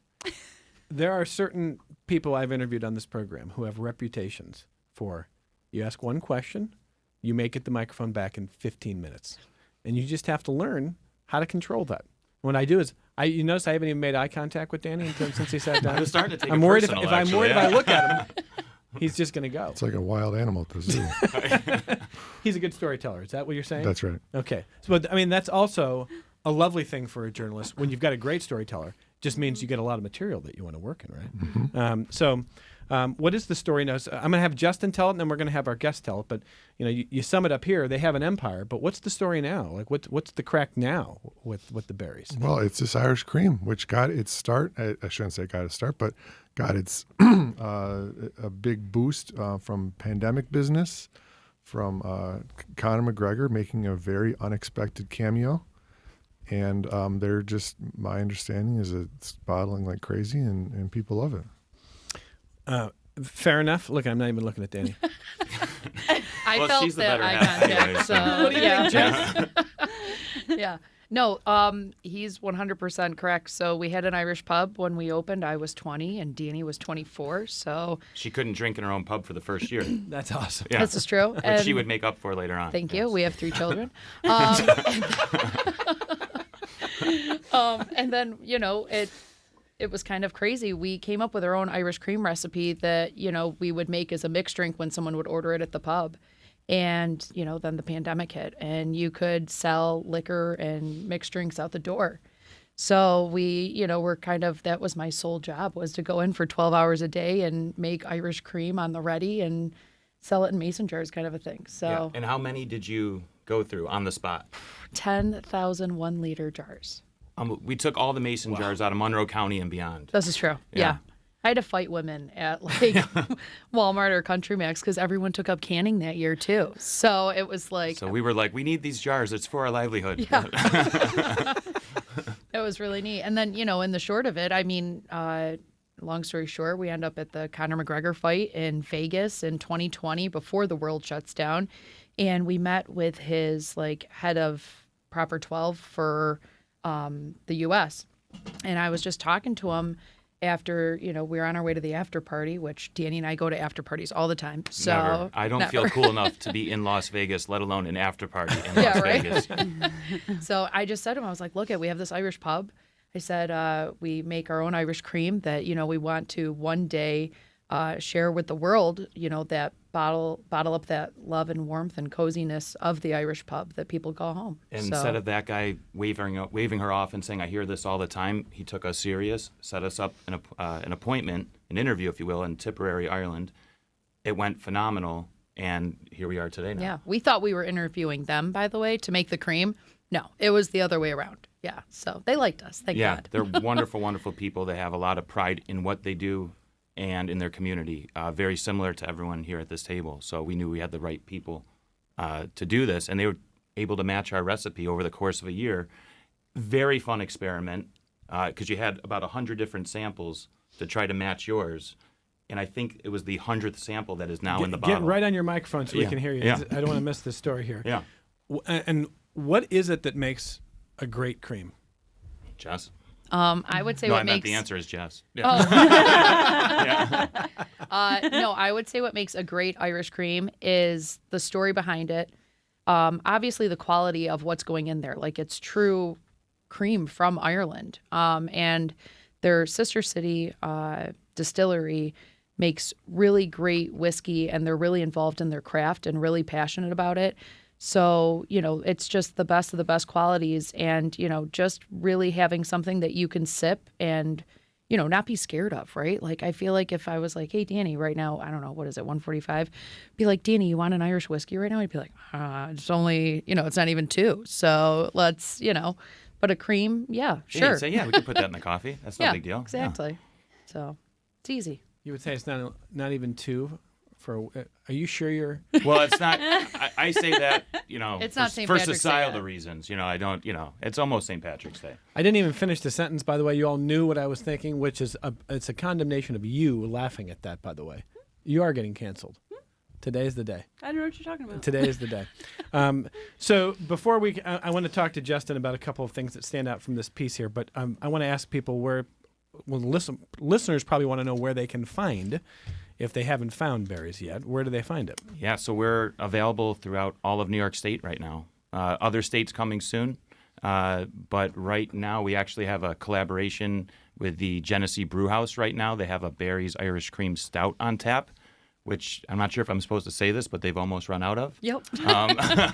there are certain people I've interviewed on this program who have reputations for you ask one question, you may get the microphone back in 15 minutes. And you just have to learn how to control that. What I do is, you notice I haven't even made eye contact with Danny since he sat down. I was starting to take I'm it worried personal, if I'm worried if I look at him, he's just going to go. It's like a wild animal at the zoo. He's a good storyteller. Is that what you're saying? That's right. Okay. So, but, I mean, that's also a lovely thing for a journalist. When you've got a great storyteller, just means you get a lot of material that you want to work in, right? What is the story now? So I'm going to have Justin tell it, and then we're going to have our guest tell it. But you sum it up here. They have an empire, but what's the story now? Like, what's the crack now with the berries? Well, it's this Irish cream, which got its start. I shouldn't say got its start, but got its a big boost from pandemic business, from Conor McGregor making a very unexpected cameo. And they're just, my understanding is it's bottling like crazy, and people love it. Fair enough. Look, I'm not even looking at Danny. I Well, felt she's the that better eye half contact. anyway, So, so- What do you yeah. think, Jess? Yeah. No, he's 100% correct. So we had an Irish pub when we opened. I was 20 and Danny was 24. So She couldn't drink in her own pub for the first year. That's awesome. Yeah. this is true. Which she And- would make up for later on. Thank you. Yes. We have 3 children. And then, it was kind of crazy. We came up with our own Irish cream recipe that, we would make as a mixed drink when someone would order it at the pub. And, then the pandemic hit and you could sell liquor and mixed drinks out the door. So we, were that was my sole job, was to go in for 12 hours a day and make Irish cream on the ready and sell it in mason jars, kind of a thing. So Yeah. And how many did you go through on the spot? 10,000 1-liter jars. We took all the mason jars out of Monroe County and beyond. This is true. Yeah. I had to fight women at Walmart or Country Max because everyone took up canning that year too. So it was like, So we were like, we need these jars. It's for our livelihood. Yeah. It was really neat. And then, in the short of it, long story short, we end up at the Conor McGregor fight in Vegas in 2020 before the world shuts down. And we met with his head of Proper 12 for the U.S. And I was just talking to him after, we were on our way to the after party, which Danny and I go to after parties all the time. So Never. I don't feel never. cool enough to be in Las Vegas, let alone an after party in Las right? Vegas. So I just said to him, I was like, look, we have this Irish pub. I said, we make our own Irish cream that, we want to one day share with the world, that bottle up that love and warmth and coziness of the Irish pub that people call home. And So- instead of that guy waving her off and saying, I hear this all the time, he took us serious, set us up an appointment, an interview, if you will, in Tipperary, Ireland. It went phenomenal, and here we are today now. Yeah, we thought we were interviewing them, by the way, to make the cream. No, it was the other way around. Yeah, so they liked us. Thank Yeah, God. they're wonderful, wonderful people. They have a lot of pride in what they do and in their community, very similar to everyone here at this table. So we knew we had the right people to do this, and they were able to match our recipe over the course of a year. Very fun experiment, because you had about 100 different samples to try to match yours. And I think it was the 100th sample that is now in the bottle. Get right on your microphone so we Yeah. can hear you. Yeah. I don't want to miss this story here. Yeah. And what is it that makes a great cream? Jess? I would say No, what I meant makes the answer is Jess. Yeah. No, I would say what makes a great Irish cream is the story behind it. Obviously, the quality of what's going in there. Like, it's true cream from Ireland. And their sister city distillery makes really great whiskey, and they're really involved in their craft and really passionate about it. So, it's just the best of the best qualities, and, just really having something that you can sip and, not be scared of, right? Like, I feel like if I was like, hey, Danny, right now, I don't know, what is it, 1:45? Be like, Danny, you want an Irish whiskey right now? I'd be like, it's only, it's not even 2. So let's, but a cream, yeah, Yeah, sure. you'd say, yeah, we could put that in the coffee. That's no Yeah, big deal. Yeah. exactly. So it's easy. You would say it's not even 2 for. Are you sure you're? Well, it's not. I say that, It's for, not St. for Patrick's Day societal yet. reasons. I don't. It's almost St. Patrick's Day. I didn't even finish the sentence. By the way, you all knew what I was thinking, which is it's a condemnation of you laughing at that. By the way, you are getting canceled. Today's the day. I don't know what you're talking about. Today is the day. So before I want to talk to Justin about a couple of things that stand out from this piece here, but I want to ask people where well, listeners probably want to know where they can find, if they haven't found berries yet, where do they find it? Yeah, so we're available throughout all of New York State right now. Other states coming soon. But right now, we actually have a collaboration with the Genesee Brew House right now. They have a Barry's Irish Cream Stout on tap, which I'm not sure if I'm supposed to say this, but they've almost run out of. Yep.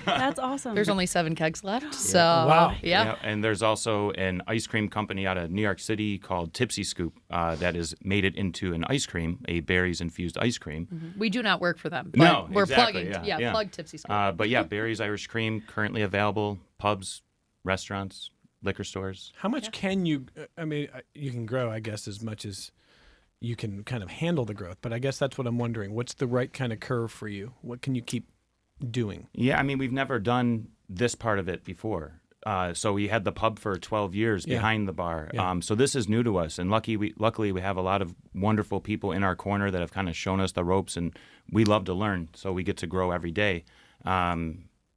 That's awesome. There's only 7 kegs left. So, Wow. yeah. And there's also an ice cream company out of New York City called Tipsy Scoop that has made it into an ice cream, a berries infused ice cream. We do not work for them. But No, we're exactly, plugging. yeah. Plug Tipsy Scoop. But yeah, Barry's Irish Cream currently available, pubs, restaurants, liquor stores. How much can you, I mean, you can grow, I guess, as much as you can kind of handle the growth, but I guess that's what I'm wondering. What's the right kind of curve for you? What can you keep doing? Yeah, I mean, we've never done this part of it before. So we had the pub for 12 years Yeah. behind the bar. Yeah. So this is new to us. And luckily, we have a lot of wonderful people in our corner that have kind of shown us the ropes, and we love to learn. So we get to grow every day.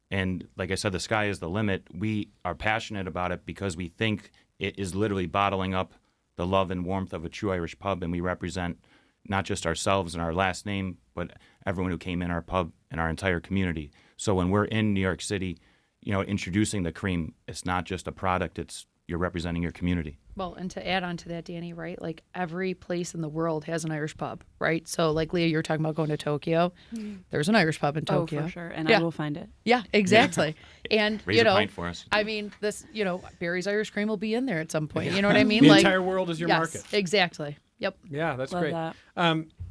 And like I said, the sky is the limit. We are passionate about it because we think it is literally bottling up the love and warmth of a true Irish pub, and we represent not just ourselves and our last name, but everyone who came in our pub and our entire community. So when we're in New York City, introducing the cream, it's not just a product, it's you're representing your community. Well, and to add on to that, Danny, right? Like every place in the world has an Irish pub, right? So like Leah, you were talking about going to Tokyo. There's an Irish pub in Tokyo. Oh, for sure. And Yeah. I will find it. Yeah, exactly. And Raise a pint for us. I mean, this, Barry's Irish Cream will be in there at some point. You know what I mean? The like, entire world is your yes, market. Exactly. Yep. Yeah, that's Love great. that.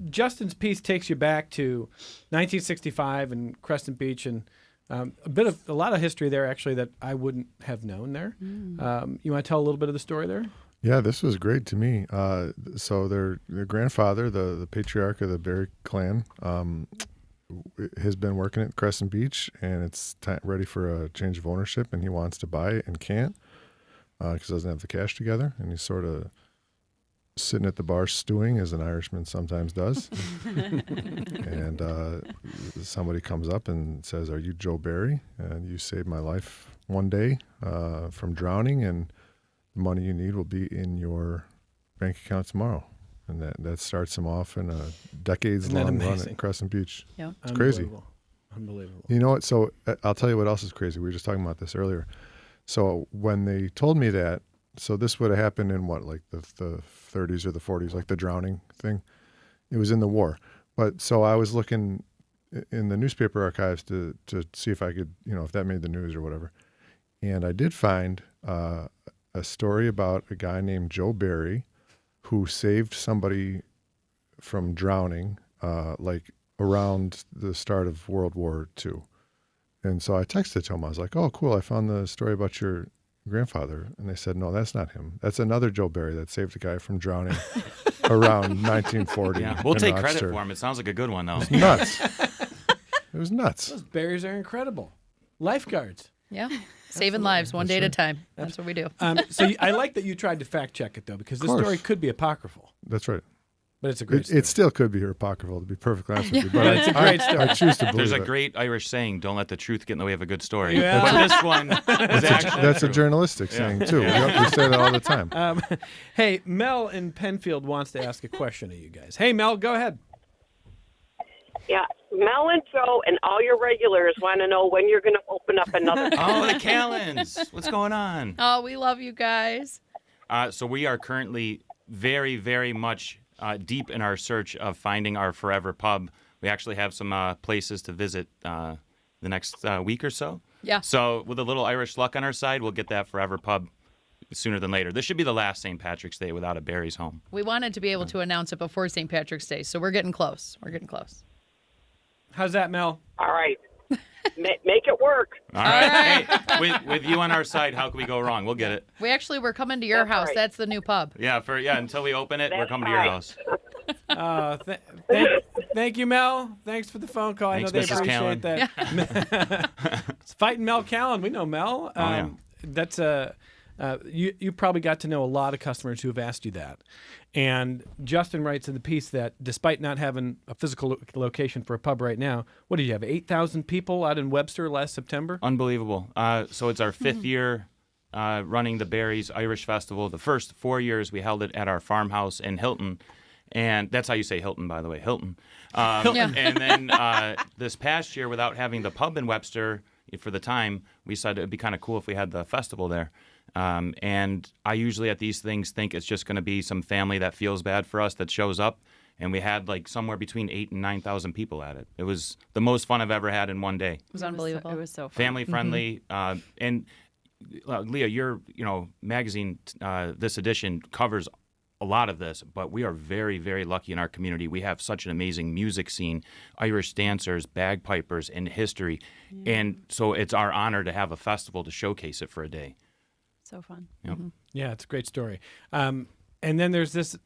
Justin's piece takes you back to 1965 and Crescent Beach, and a lot of history there actually that I wouldn't have known there. You want to tell a little bit of the story there? Yeah, this was great to me. So their grandfather, the patriarch of the Barry clan, has been working at Crescent Beach, and it's ready for a change of ownership, and he wants to buy it and can't because he doesn't have the cash together, and he's sort of sitting at the bar stewing, as an Irishman sometimes does. And somebody comes up and says, "Are you Joe Barry? And you saved my life one day from drowning, and the money you need will be in your bank account tomorrow." And that starts him off in a decades-long run at Crescent Beach. Yeah. It's crazy. Unbelievable. You know what? So I'll tell you what else is crazy. We were just talking about this earlier. So when they told me that, so this would have happened in what, like the 30s or the 40s, like the drowning thing. It was in the war. But so I was looking in the newspaper archives to see if I could, if that made the news or whatever. And I did find a story about a guy named Joe Barry who saved somebody from drowning, like around the start of World War II. And so I texted to him. I was like, "Oh, cool. I found the story about your grandfather." And they said, "No, that's not him. That's another Joe Barry that saved a guy from drowning around 1940. Yeah, we'll in take credit Rochester." for him. It sounds like a good one, though. Nuts. It was nuts. Those berries are incredible. Lifeguards. Yeah. Saving lives one day at a time. That's what we do. I like that you tried to fact check it, though, because this course. story could be apocryphal, That's right. but it's a great story. It still could be apocryphal, to be perfectly honest with you. But It's a great story. I choose to believe There's a it. great Irish saying, "Don't let the truth get in the way of a good story." Yeah. But this one is actually That's a true. journalistic saying, too. We say that all the time. Hey, Mel in Penfield wants to ask a question of you guys. Hey, Mel, go ahead. Yeah, Mel and Joe and all your regulars want to know when you're going to open up another. Oh, the Callens. What's going on? Oh, we love you guys. So we are currently very, very much deep in our search of finding our forever pub. We actually have some places to visit the next week or so. Yeah. So with a little Irish luck on our side, we'll get that forever pub sooner than later. This should be the last St. Patrick's Day without a Barry's home. We wanted to be able to announce it before St. Patrick's Day, so we're getting close. We're getting close. How's that, Mel? All right, make it work. All right. Hey, with you on our side, how can we go wrong? We'll get it. We actually were coming to your That's house. right. That's the new pub. Yeah, until we open it, we're That's coming to your right. house. Thank you, Mel. Thanks for the phone call. Thanks, I know they Mrs. appreciate Callan. that. It's Fighting Mel Callan. We know Mel. yeah. That's you probably got to know a lot of customers who have asked you that. And Justin writes in the piece that despite not having a physical location for a pub right now, what did you have, 8,000 people out in Webster last September? Unbelievable. So it's our fifth year running the Barry's Irish Festival. The first 4 years we held it at our farmhouse in Hilton. And that's how you say Hilton, by the way, Hilton. And then this past year, without having the pub in Webster for the time, we decided it would be kind of cool if we had the festival there. And I usually at these things think it's just going to be some family that feels bad for us that shows up. And we had like somewhere between 8,000 and 9,000 people at it. It was the most fun I've ever had in one day. It was unbelievable. It was so fun. Family friendly. And Leah, your magazine, this edition covers a lot of this, but we are very, very lucky in our community. We have such an amazing music scene, Irish dancers, bagpipers, and history. Yeah. And so it's our honor to have a festival to showcase it for a day. So fun. Yep. Yeah, it's a great story. And then there's this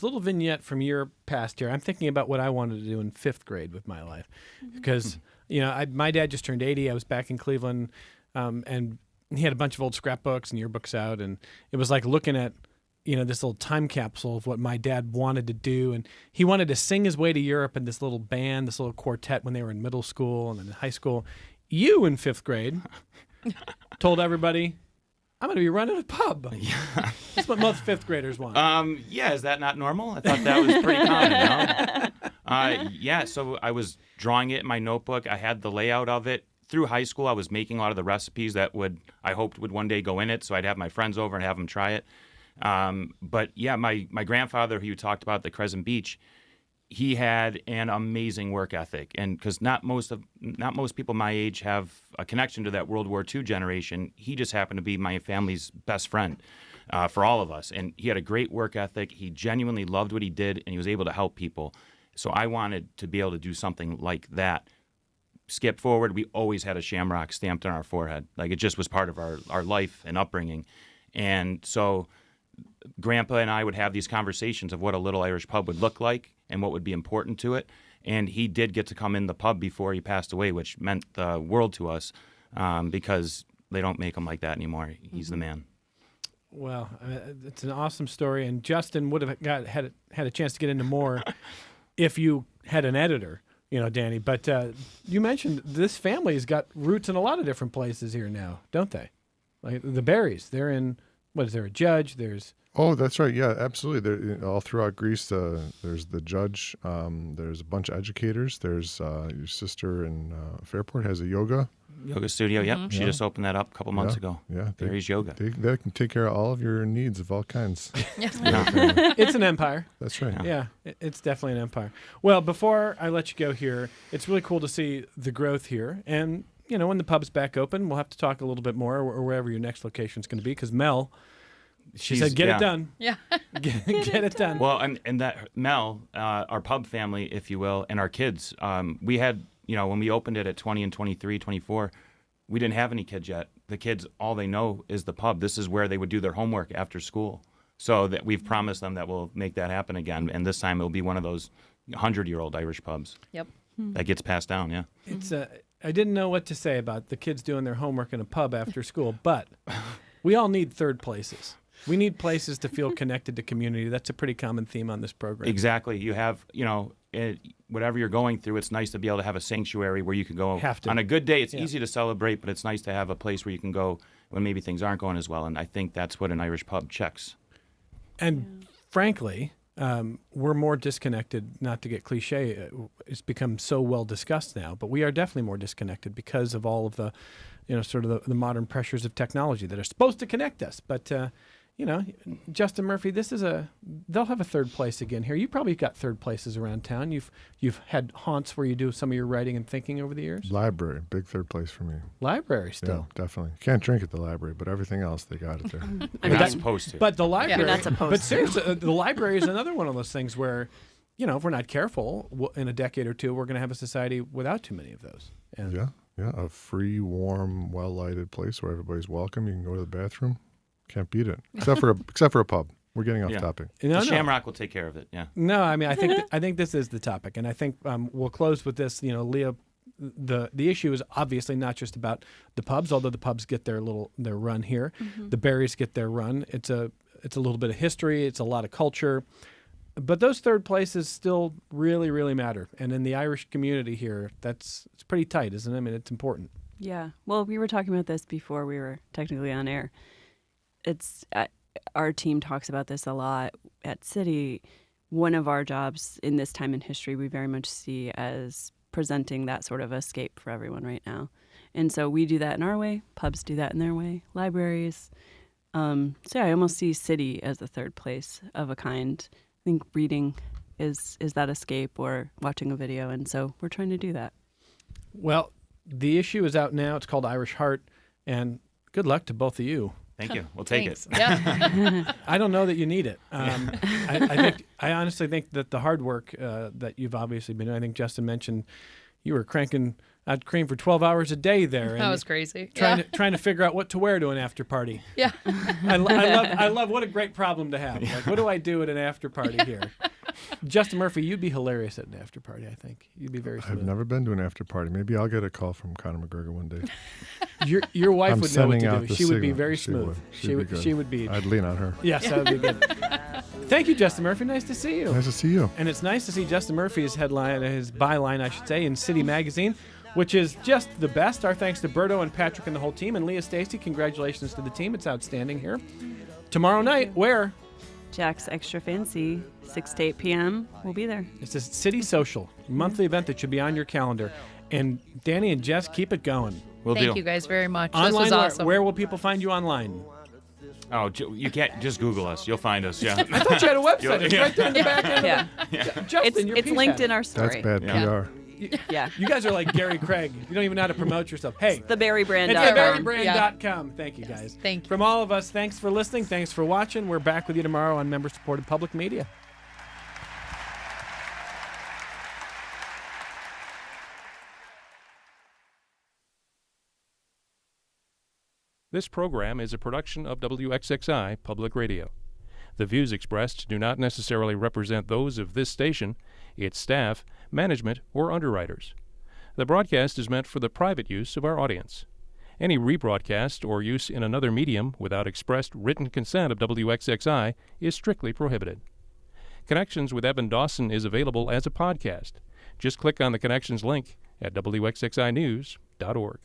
little vignette from your past here. I'm thinking about what I wanted to do in 5th grade with my life, because my dad just turned 80. I was back in Cleveland, and he had a bunch of old scrapbooks and yearbooks out, and it was like looking at this little time capsule of what my dad wanted to do. And he wanted to sing his way to Europe in this little band, this little quartet when they were in middle school and then in high school. You in 5th grade told everybody, I'm going to be running a pub. Yeah. That's what most 5th graders want. Yeah, is that not normal? I thought that was pretty common, no? Yeah, so I was drawing it in my notebook. I had the layout of it. Through high school, I was making a lot of the recipes that I hoped would one day go in it, so I'd have my friends over and have them try it. But yeah, my grandfather, who you talked about at the Crescent Beach, he had an amazing work ethic, and because not most people my age have a connection to that World War II generation, he just happened to be my family's best friend for all of us, and he had a great work ethic. He genuinely loved what he did, and he was able to help people. So I wanted to be able to do something like that. Skip forward, we always had a shamrock stamped on our forehead, like it just was part of our life and upbringing, and so Grandpa and I would have these conversations of what a little Irish pub would look like and what would be important to it. And he did get to come in the pub before he passed away, which meant the world to us because they don't make them like that anymore. He's the man. Well, it's an awesome story. And Justin would have had a chance to get into more if you had an editor, Danny. But you mentioned this family's got roots in a lot of different places here now, don't they? Like the Barrys, they're in... What is there, a judge? Oh, that's right. Yeah, absolutely. There, all throughout Greece, there's the judge. There's a bunch of educators. There's your sister in Fairport has a yoga studio. Yep, she just opened that up a couple months ago. Yeah, Barry's Yoga. They can take care of all of your needs of all kinds. It's an empire. That's right. Yeah, it's definitely an empire. Well, before I let you go here, it's really cool to see the growth here. And when the pub's back open, we'll have to talk a little bit more, or wherever your next location is going to be, because Mel, she said, get it done. Yeah. get it done. Well, and that Mel, our pub family, if you will, and our kids, we had, when we opened it at 20 and 23, 24, we didn't have any kids yet. The kids, all they know is the pub. This is where they would do their homework after school. So that we've promised them that we'll make that happen again. And this time it'll be one of those 100-year-old Irish pubs. Yep. That gets passed down, yeah. It's I didn't know what to say about the kids doing their homework in a pub after school, but we all need third places. We need places to feel connected to community. That's a pretty common theme on this program. Exactly. You have, whatever you're going through, it's nice to be able to have a sanctuary where you can go. On a good day, it's easy to celebrate, but it's nice to have a place where you can go when maybe things aren't going as well. And I think that's what an Irish pub checks. And frankly, we're more disconnected, not to get cliche, it's become so well discussed now, but we are definitely more disconnected because of all of the, sort of the modern pressures of technology that are supposed to connect us. But, Justin Murphy, they'll have a third place again here. You probably got third places around town. You've had haunts where you do some of your writing and thinking over the years. Library, big third place for me. Library still. Yeah, definitely. Can't drink at the library, but everything else, they got it there. You're not supposed to. But the library, You're not supposed but seriously, the library is another one of those things where, if we're not careful, in a decade or two, we're going to have a society without too many of those. And Yeah, a free, warm, well-lighted place where everybody's welcome. You can go to the bathroom. Can't beat it, except for a pub. We're getting off topic. The Shamrock will take care of it. Yeah. No, I mean, I think this is the topic, and I think we'll close with this. Leah, the issue is obviously not just about the pubs, although the pubs get their run here. Mm-hmm. The Barrys get their run. It's a little bit of history. It's a lot of culture. But those third places still really, really matter. And in the Irish community here, it's pretty tight, isn't it? I mean, it's important. Yeah. Well, we were talking about this before we were technically on air. It's our team talks about this a lot at City. One of our jobs in this time in history, we very much see as presenting that sort of escape for everyone right now. And so we do that in our way. Pubs do that in their way. Libraries. So yeah, I almost see City as the third place of a kind. I think reading is that escape, or watching a video. And so we're trying to do that. Well, the issue is out now. It's called Irish Heart. And good luck to both of you. Thank you. We'll take Thanks. it. Yeah. I don't know that you need it. I honestly think that the hard work that you've obviously been doing, I think Justin mentioned you were cranking out cream for 12 hours a day there. That was crazy. Trying to figure out what to wear to an after party. Yeah. I love what a great problem to have. Like, what do I do at an after party here? Justin Murphy, you'd be hilarious at an after party, I think. You'd be very smooth. I've never been to an after party. Maybe I'll get a call from Conor McGregor one day. Your wife I'm would know what sending to out do. the She would be signal. very She smooth. would. She would be. I'd lean on her. Yes, that would be good. Thank you, Justin Murphy. Nice to see you. Nice to see you. And it's nice to see Justin Murphy's headline, his byline, I should say, in City Magazine, which is just the best. Our thanks to Berto and Patrick and the whole team. And Leah Stacy, congratulations to the team. It's outstanding here. Tomorrow night, where? Jack's Extra Fancy, 6 to 8 p.m. We'll be there. It's a City Social, monthly event that should be on your calendar. And Danny and Jess, keep it going. Thank you guys very much. Online, this was awesome. where will people find you online? Oh, you can't just Google us. You'll find us. Yeah. I thought you had a website. It's right there in the back end. Yeah. Justin, It's linked in our That's story. bad PR. Yeah. You guys are like Gary Craig. You don't even know how to promote yourself. Hey, Theberrybrand.com. it's theberrybrand.com. Thank you, guys. Thank you. From all of us, thanks for listening. Thanks for watching. We're back with you tomorrow on member-supported public media. This program is a production of WXXI Public Radio. The views expressed do not necessarily represent those of this station, its staff, management, or underwriters. The broadcast is meant for the private use of our audience. Any rebroadcast or use in another medium without expressed written consent of WXXI is strictly prohibited. Connections with Evan Dawson is available as a podcast. Just click on the Connections link at WXXInews.org.